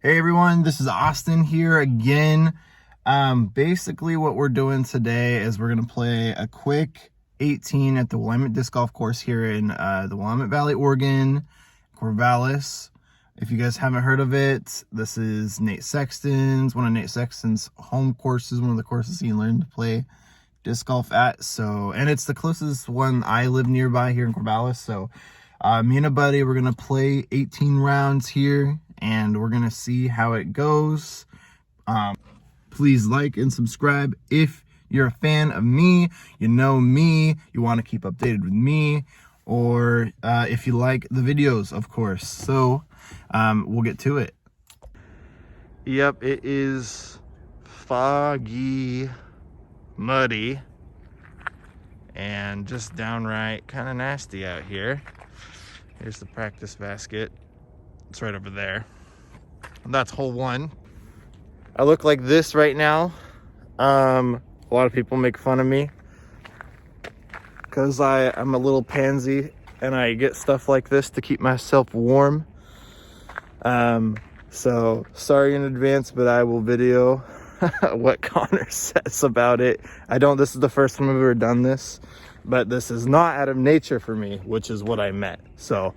Hey everyone, this is Austin here again. Basically what we're doing today is we're going to play a quick 18 at the Willamette Disc Golf Course here in the Willamette Valley, Oregon, Corvallis. If you guys haven't heard of it, this is Nate Sexton's, one of Nate Sexton's home courses, one of the courses he learned to play disc golf at. So, and it's the closest one I live nearby here in Corvallis. So me and a buddy, we're going to play 18 rounds here and we're going to see how it goes. Please like and subscribe if you're a fan of me, you know me, you want to keep updated with me, or if you like the videos, of course. So we'll get to it. Yep, it is foggy, muddy, and just downright kind of nasty out here. Here's the practice basket. It's right over there. And that's hole one. I look like this right now. A lot of people make fun of me because I'm a little pansy and I get stuff like this to keep myself warm. So sorry in advance, but I will video what Connor says about it. This is the first time I've ever done this, but this is not out of nature for me, which is what I meant. So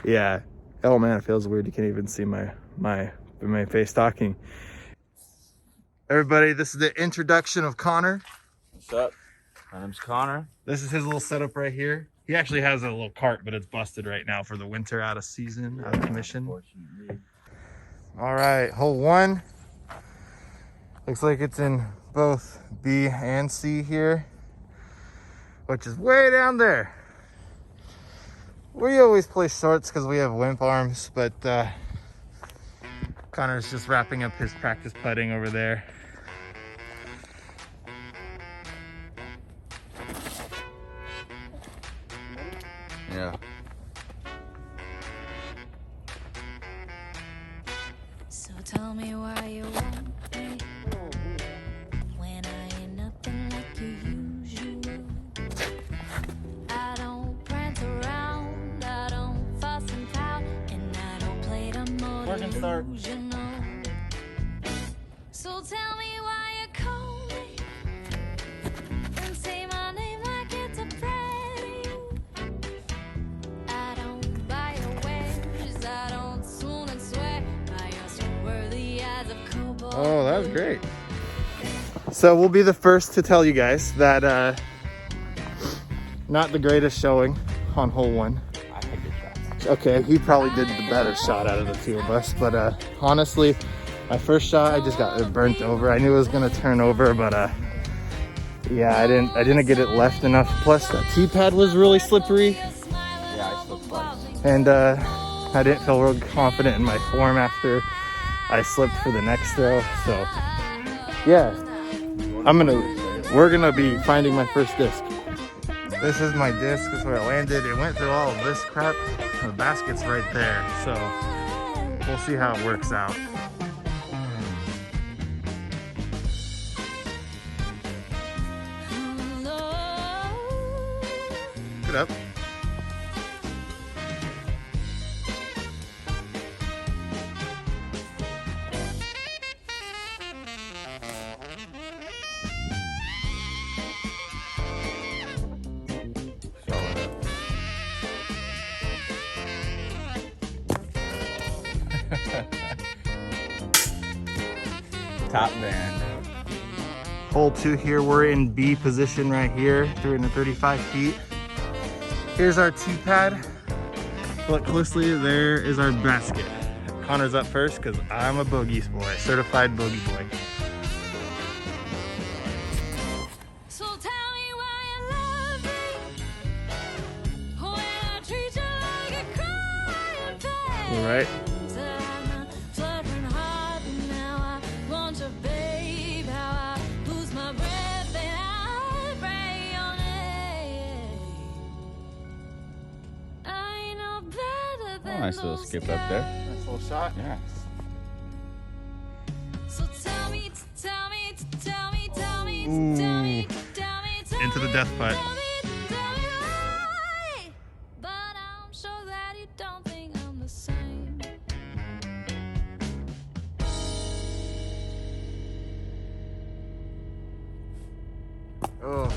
yeah. Oh man, it feels weird. You can't even see my face talking. Everybody, this is the introduction of Connor. What's up? My name's Connor. This is his little setup right here. He actually has a little cart, but it's busted right now for the winter, out of season, out of commission. All right, hole one. Looks like it's in both B and C here, which is way down there. We always play shorts because we have wimp arms, but Connor's just wrapping up his practice putting over there. Yeah. So tell me why you want me when I ain't nothing like you usual. I don't prance around, I don't fuss and pout, and I don't play the delusional. So tell me why you call me and say my name like it's a pet you. I don't buy your wares, I don't swoon and swear by your so worthy eyes of cobalt. Oh, that was great. So we'll be the first to tell you guys that not the greatest showing on hole one. I had good shots. Okay, he probably did the better shot out of the two of us, but honestly, my first shot I just got burnt over. I knew it was gonna turn over, but yeah, I didn't get it left enough. Plus the tee pad was really slippery, Yeah, I slipped twice. and I didn't feel real confident in my form after I slipped for the next throw. So yeah, we're gonna be finding my first disc. This is my disc. This is where it landed. It went through all of this crap. The basket's right there, so we'll see how it works out. Get up. Top man. Hole two here, we're in B position right here, 335 feet. Here's our tee pad. Look closely, there is our basket. Connor's up first because I'm a bogey boy, certified bogey boy. So tell me why you love me when I treat you like a crying baby. All right. I'm a fluttering heart now. I want your babe. How I lose my breath and I pray on it. I know better than Nice little most skip up there. Nice little shot. Yeah. So tell me, tell me, tell me, tell me, Ooh. tell me, tell me, tell Into the death putt. tell me why. But I'm sure that you don't think I'm the same. Oh.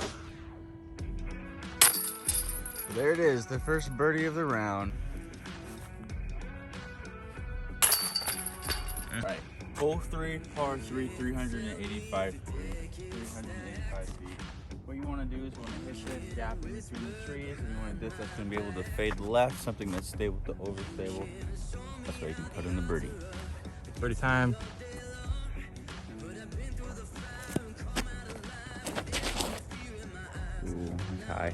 There it is, the first birdie of the round. All right, hole 3, par 3, 385 feet. What you want to do is you want to hit this gap in between the trees, and you want this that's going to be able to fade left, something that's stable to overstable. That's why you can put in the birdie. Birdie time. Ooh, he's high.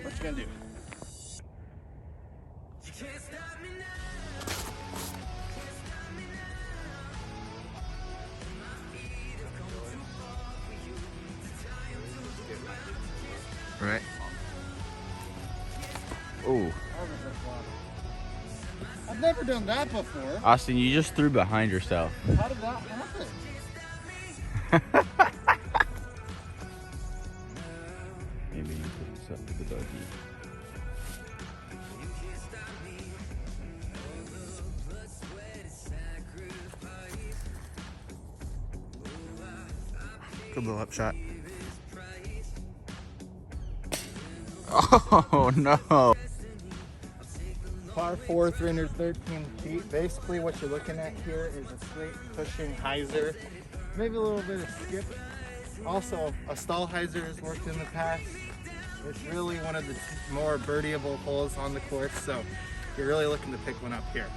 What you gonna do? Right. Ooh. I've never done that before. Austin, you just threw behind yourself. How did that happen? Maybe you put this up with the buggy. Good little up shot. Oh no! Par 4, 313 feet. Basically what you're looking at here is a straight pushing hyzer. Maybe a little bit of skip. Also, a stall hyzer has worked in the past. It's really one of the more birdieable holes on the course, so you're really looking to pick one up here.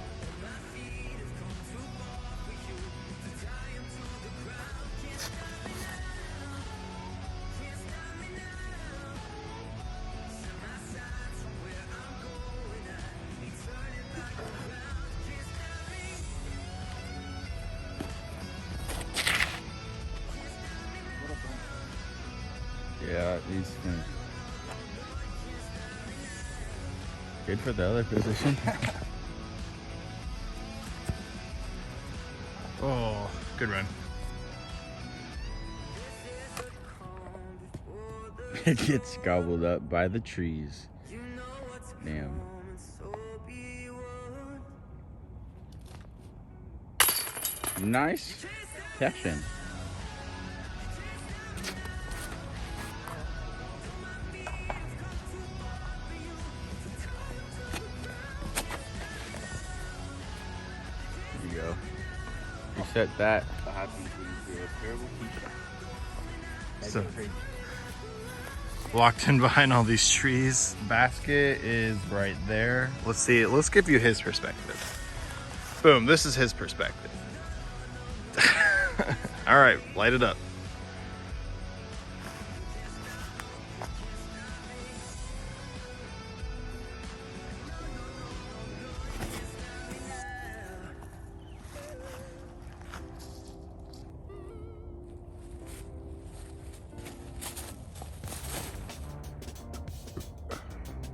Yeah, he's gonna... Good for the other position. Oh, good run. It gets gobbled up by the trees. Damn. Nice catching. There you go. Reset that. The happy thing to a terrible teacher. So, locked in behind all these trees. Basket is right there. Let's see. Let's give you his perspective. Boom. This is his perspective. All right, light it up.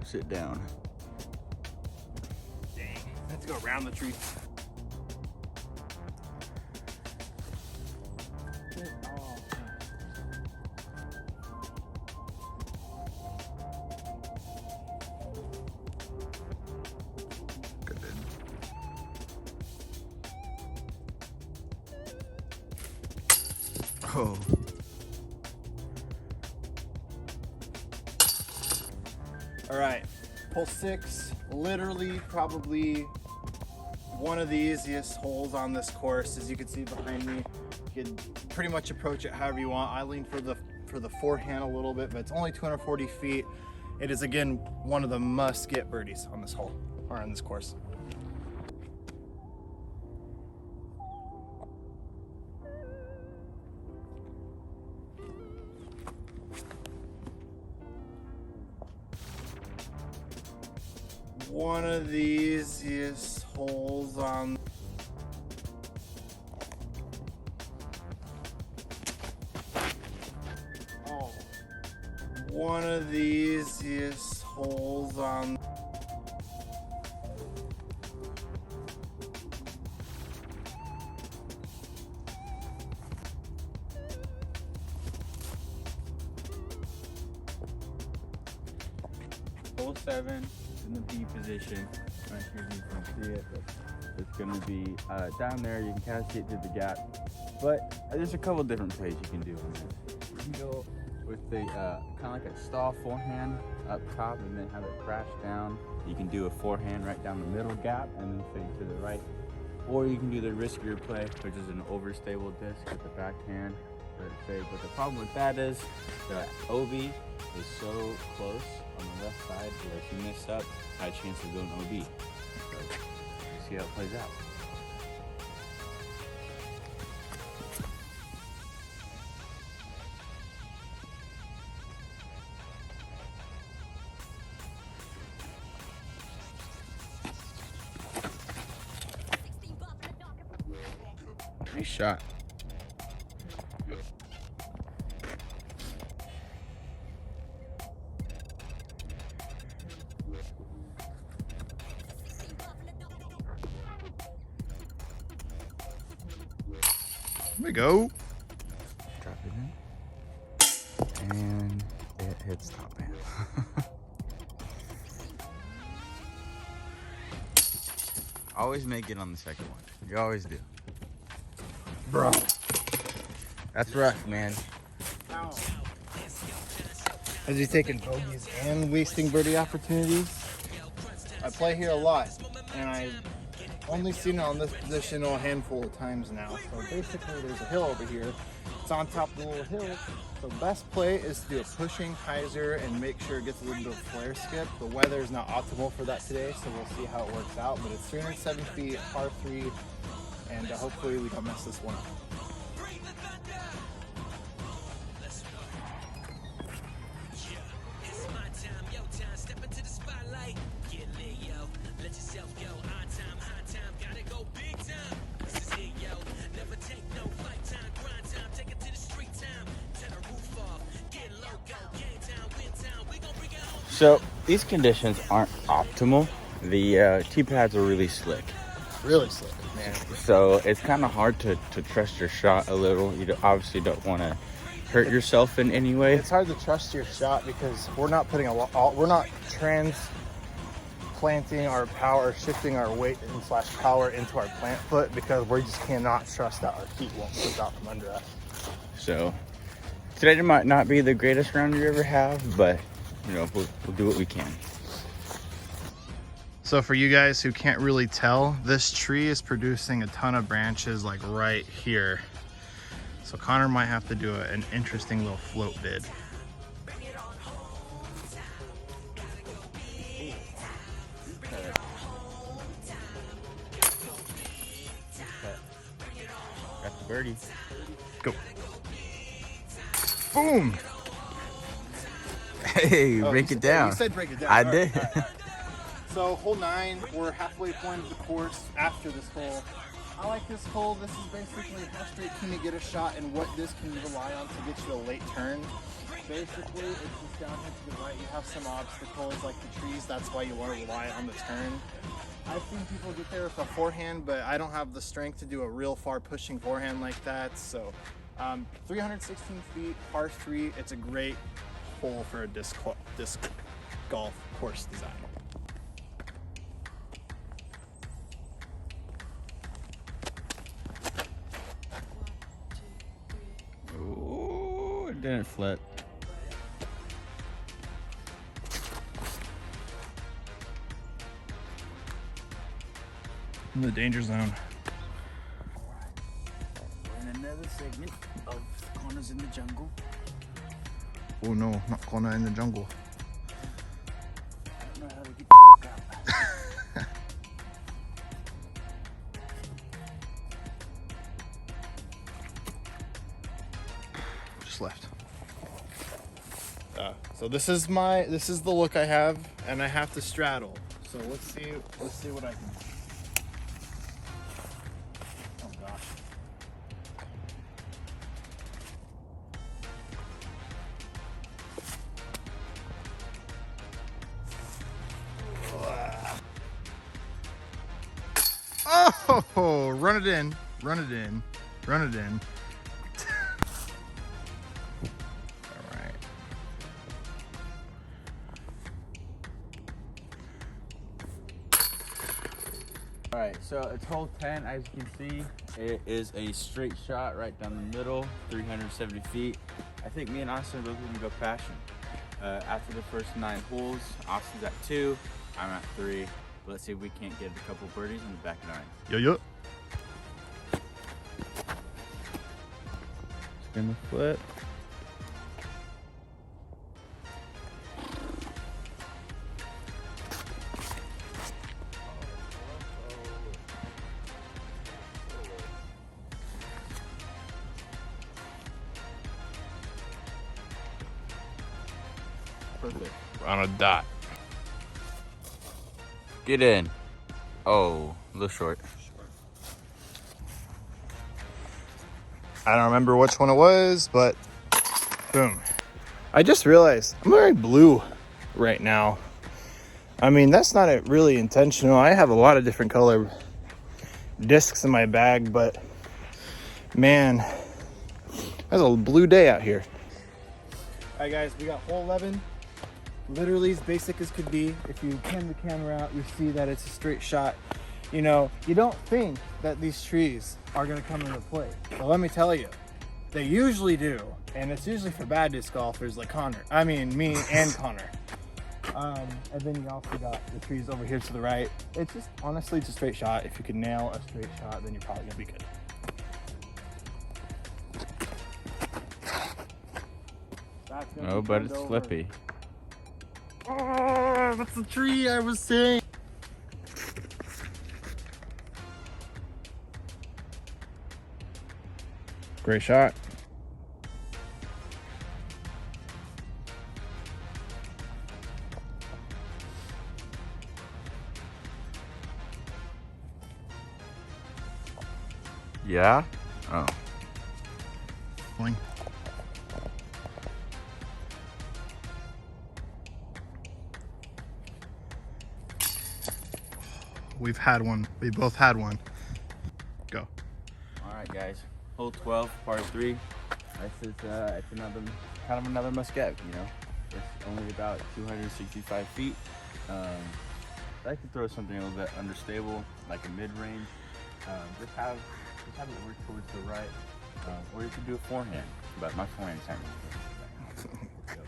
Sit down. Dang. Let's go around the tree. Oh. All right, hole 6, literally probably one of the easiest holes on this course. As you can see behind me, you can pretty much approach it however you want. I lean for the forehand a little bit, but it's only 240 feet. It is, again, one of the must-get birdies on this hole, or on this course. One of the easiest holes on one of the easiest holes on Hole 7 in the B position. Right here, you can see it. It's going to be down there. You can cascade through the gap. But there's a couple different plays you can do on this. You can go with the kind of like a stall forehand up top and then have it crash down. You can do a forehand right down the middle gap and then fade to the right. Or you can do the riskier play, which is an overstable disc with the backhand. But the problem with that is the OB is so close on the left side where if you mess up, high chance of going OB. So you see how it plays out. Nice shot. Here we go. Drop it in. And it hits top man. Always make it on the second one. You always do. Bro. That's rough, man. As he's taking bogeys and wasting birdie opportunities. I play here a lot, and I've only seen it on this position a handful of times now. So basically there's a hill over here. It's on top of the little hill. So best play is to do a pushing hyzer and make sure it gets a little bit of flare skip. The weather is not optimal for that today, so we'll see how it works out. But it's 307 feet, par 3, and hopefully we don't mess this one up. So these conditions aren't optimal. The tee pads are really slick. Really slick, man. So it's kind of hard to trust your shot a little. You obviously don't want to hurt yourself in any way. It's hard to trust your shot because we're not putting we're not transplanting our power, shifting our weight and slash power into our plant foot because we just cannot trust that our feet won't slip out from under us. So today might not be the greatest round you ever have, but you know, we'll do what we can. So for you guys who can't really tell, this tree is producing a ton of branches like right here. So Connor might have to do an interesting little float bid. Got the birdie. Go. Boom. Hey, break it down. You said break it down. I All did. right, all right, all right. So hole 9, we're halfway point of the course after this hole. I like this hole. This is basically how straight can you get a shot and what this can you rely on to get you a late turn. Basically, it's just down here to the right. You have some obstacles like the trees. That's why you want to rely on the turn. I've seen people get there with a forehand, but I don't have the strength to do a real far pushing forehand like that. So 316 feet, par 3. It's a great hole for a disc golf course design. Ooh, it didn't flip. In the danger zone. In another segment of Corners in the Jungle. Oh no, not Kona in the jungle. I don't know how to get the fuck out. Just left. So this is the look I have, and I have to straddle. So let's see what I can do. Oh gosh. Oh, run it in, run it in, run it in. All right. All right, so it's hole 10. As you can see, it is a straight shot right down the middle, 370 feet. I think me and Austin are both gonna go passion. After the first 9 holes, Austin's at 2, I'm at 3. But let's see if we can't get a couple birdies on the back 9. Yo. Spin the flip. Perfect. On a dot. Get in. Oh, a little short. I don't remember which one it was, but boom. I just realized I'm wearing blue right now. I mean, that's not really intentional. I have a lot of different color discs in my bag, but man, that's a blue day out here. All right, guys, we got hole 11. Literally as basic as could be. If you pan the camera out, you see that it's a straight shot. You know, you don't think that these trees are gonna come into play. But let me tell you, they usually do. And it's usually for bad disc golfers like Connor. I mean, me and Connor. And then you also got the trees over here to the right. It's just, honestly, it's a straight shot. If you can nail a straight shot, then you're probably gonna be good. Oh, but it's slippy. Oh, that's the tree I was saying. Great shot. Yeah? Oh. We've had one. We both had one. Go. All right, guys. Hole 12, par 3. This is it's another kind of another must-get. You know, it's only about 265 feet. I like to throw something a little bit understable, like a mid-range. Just have it work towards the right, or you can do a forehand. But my forehand's hanging. Go.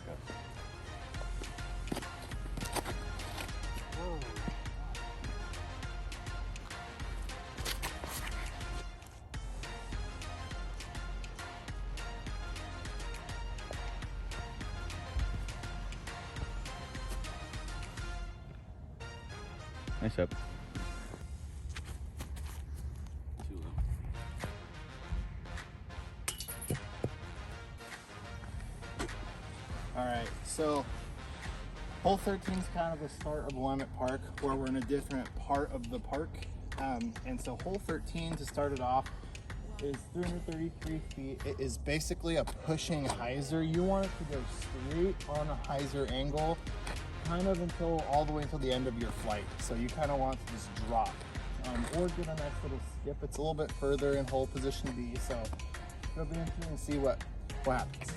Nice up. All right, so hole 13 is kind of the start of Willamette Park, where we're in a different part of the park. And so hole 13, to start it off, is 333 feet. It is basically a pushing hyzer. You want it to go straight on a hyzer angle, kind of all the way until the end of your flight. So you kind of want to just drop, or get a nice little skip. It's a little bit further in hole position B, so it'll be interesting to see what happens.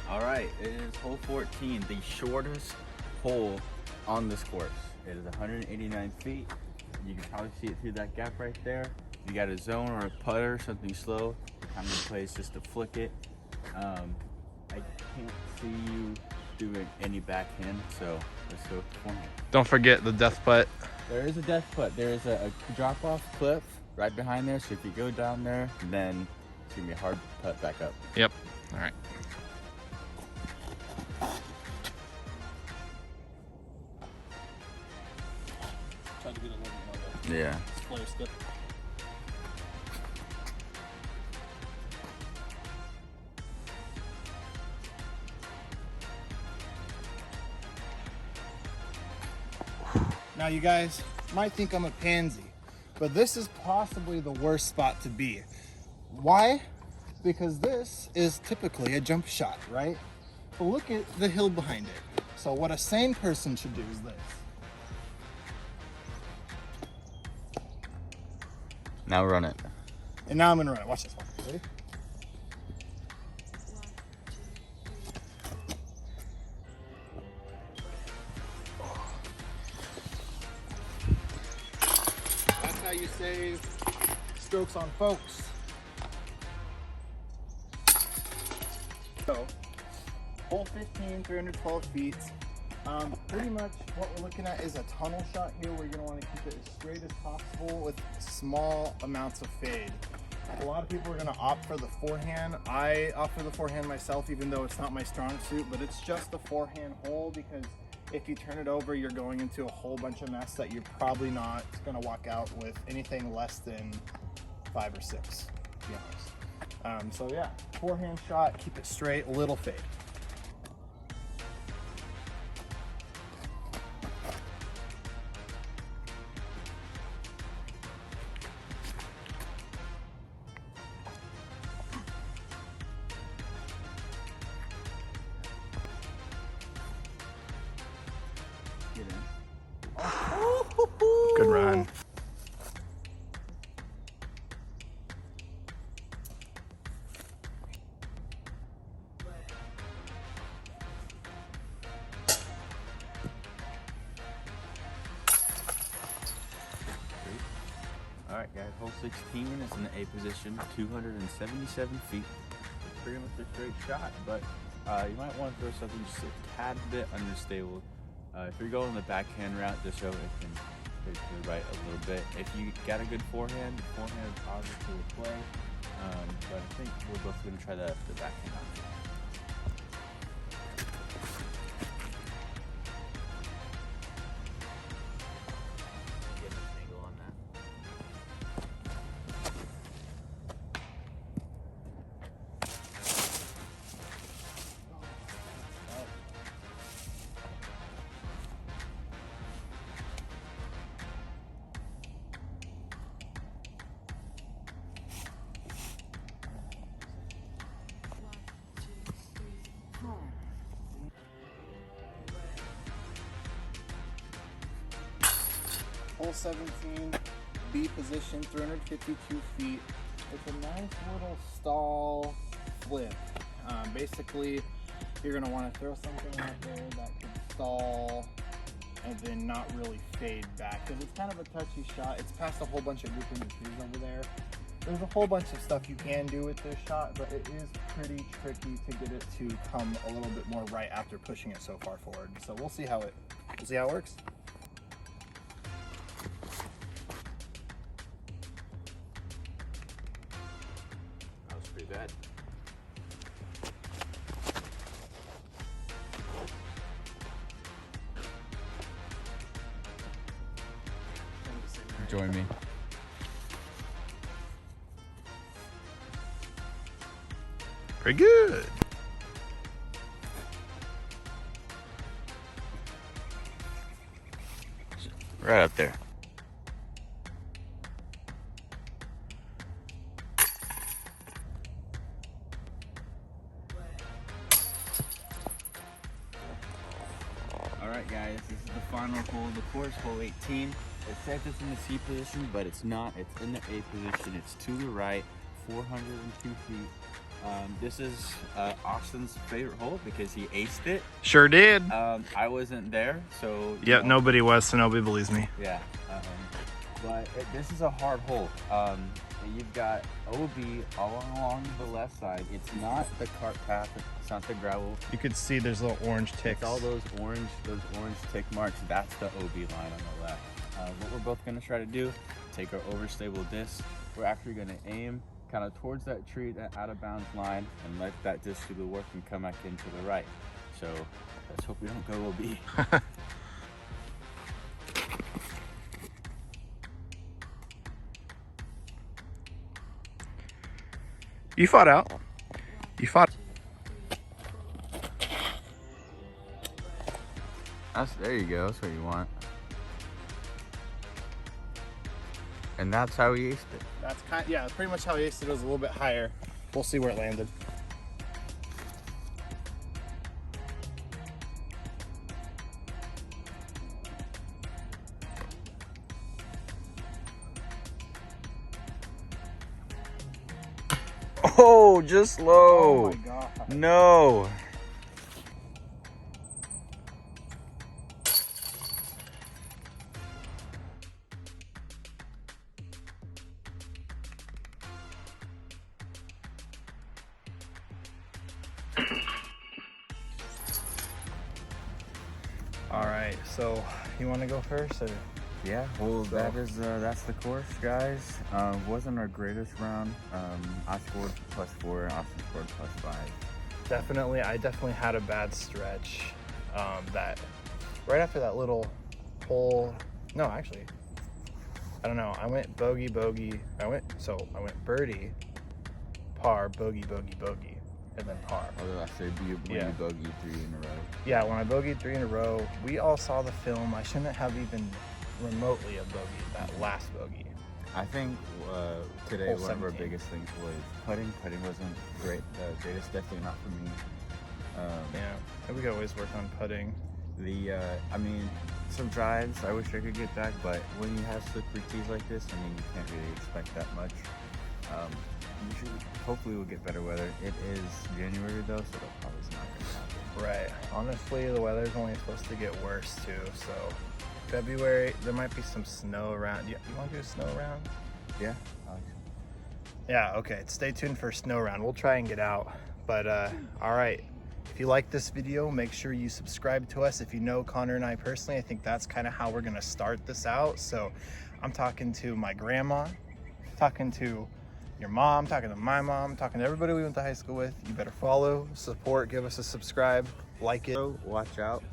All right, it is hole 14, the shortest hole on this course. It is 189 feet. You can probably see it through that gap right there. You got a zone or a putter, something slow, kind of in place just to flick it. I can't see you doing any backhand, so let's go with the forehand. Don't forget the death putt. There is a death putt. There is a drop-off cliff right behind there, so if you go down there, then it's gonna be a hard putt back up. Yep. All right. Try to get a little more of Yeah. a splash skip. Now you guys might think I'm a pansy, but this is possibly the worst spot to be. Why? Because this is typically a jump shot, right? But look at the hill behind it. So what a sane person should do is this. Now run it. And now I'm gonna run it. Watch this one. Ready? That's how you save strokes on folks. So, hole 15, 312 feet. Pretty much what we're looking at is a tunnel shot here where you're gonna want to keep it as straight as possible with small amounts of fade. A lot of people are gonna opt for the forehand. I opt for the forehand myself, even though it's not my strong suit, but it's just the forehand hole because if you turn it over, you're going into a whole bunch of mess that you're probably not gonna walk out with anything less than 5 or 6, to be honest. So yeah, forehand shot, keep it straight, a little fade. Get in. Good run. All right, guys. Hole 16 is in the A position, 277 feet. It's pretty much a straight shot, but you might want to throw something just a tad bit unstable. If you're going the backhand route, just so it can go to the right a little bit. If you got a good forehand, the forehand is obviously a play. But I think we're both going to try the backhand option. Get an angle on that. Hole 17, B position, 352 feet. It's a nice little stall flip. Basically, you're gonna want to throw something out there that can stall and then not really fade back because it's kind of a touchy shot. It's past a whole bunch of grouping of trees over there. There's a whole bunch of stuff you can do with this shot, but it is pretty tricky to get it to come a little bit more right after pushing it so far forward. So we'll see how it works. That was pretty bad. Join me. Pretty good. Right up there. Alright guys, this is the final hole of the course, hole 18. It says it's in the C position, but it's not. It's in the A position. It's to the right, 402 feet. This is Austin's favorite hole because he aced it. Sure did. I wasn't there, so... Yep, nobody was, so nobody believes me. Yeah, but this is a hard hole. You've got OB all along the left side. It's not the cart path, it's not the gravel. You could see there's little orange ticks. It's all those orange tick marks. That's the OB line on the left. What we're both gonna try to do, take our overstable disc. We're actually gonna aim kind of towards that tree, that out of bounds line, and let that disc do the work and come back into the right. So let's hope we don't go OB. You fought out. You fought. There you go. That's what you want. And that's how he aced it. That's yeah, pretty much how he aced it. It was a little bit higher. We'll see where it landed. Oh, just low. Oh my god. No. All right, so you want to go first, or? Yeah, well, that's the course, guys. Wasn't our greatest round. I scored +4, Austin scored +5. Definitely, I definitely had a bad stretch. That right after that little hole. No, actually, I don't know. I went bogey, bogey. I went birdie, par, bogey, bogey, bogey, and then par. Although I say Yeah. bogey 3 in a row. Yeah, when I bogeyed 3 in a row, we all saw the film. I shouldn't have even remotely a bogey that last bogey. I think today Hole one of our 17. biggest things was putting. Putting wasn't great. The greatest, definitely not for me. Yeah, and we could always work on putting. I mean, some drives I wish I could get back, but when you have slippery tees like this, I mean, you can't really expect that much. Hopefully we'll get better weather. It is January though, so that probably is not going to happen. Right. Honestly, the weather's only supposed to get worse too. So February, there might be some snow around. You want to do a snow round? Yeah. Yeah. Okay. Stay tuned for a snow round. We'll try and get out. But all right. If you like this video, make sure you subscribe to us. If you know Connor and I personally, I think that's kind of how we're gonna start this out. So I'm talking to my grandma, talking to your mom, talking to my mom, talking to everybody we went to high school with. You better follow, support, give us a subscribe, like it. So watch out.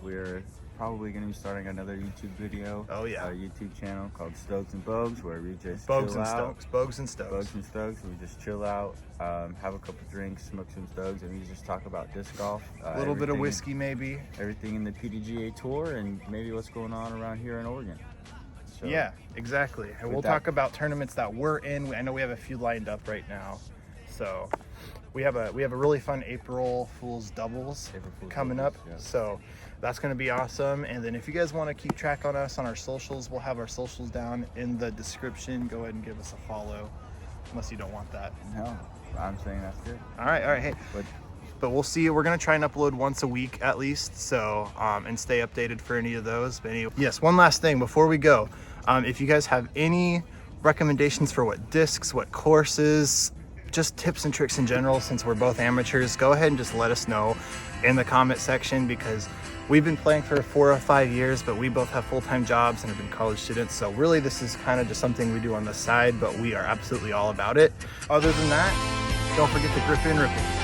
We're probably going to be starting another YouTube video. Oh yeah. Our YouTube channel called Stokes and Bogues, where we just Bogues chill and out. Stokes. Bogues and Stokes. Bogues and Stokes. We just chill out, have a couple drinks, smoke some Stokes, and we just talk about disc golf. A little bit of everything- whiskey maybe. Everything in the PDGA Tour and maybe what's going on around here in Oregon. So, Yeah, exactly. And we'll that- talk about tournaments that we're in. I know we have a few lined up right now. So we have a really fun April Fool's doubles April Fool's coming doubles, up. yeah. So that's going to be awesome. And then if you guys want to keep track on us on our socials, we'll have our socials down in the description. Go ahead and give us a follow, unless you don't want that. No, I'm saying that's good. All right. Hey, But we'll see. We're gonna try and upload once a week at least, so and stay updated for any of those. But anyway, yes, one last thing before we go. If you guys have any recommendations for what discs, what courses, just tips and tricks in general, since we're both amateurs, go ahead and just let us know in the comment section, because we've been playing for 4 or 5 years, but we both have full-time jobs and have been college students. So really this is kind of just something we do on the side, but we are absolutely all about it. Other than that, don't forget to grip in, rip it.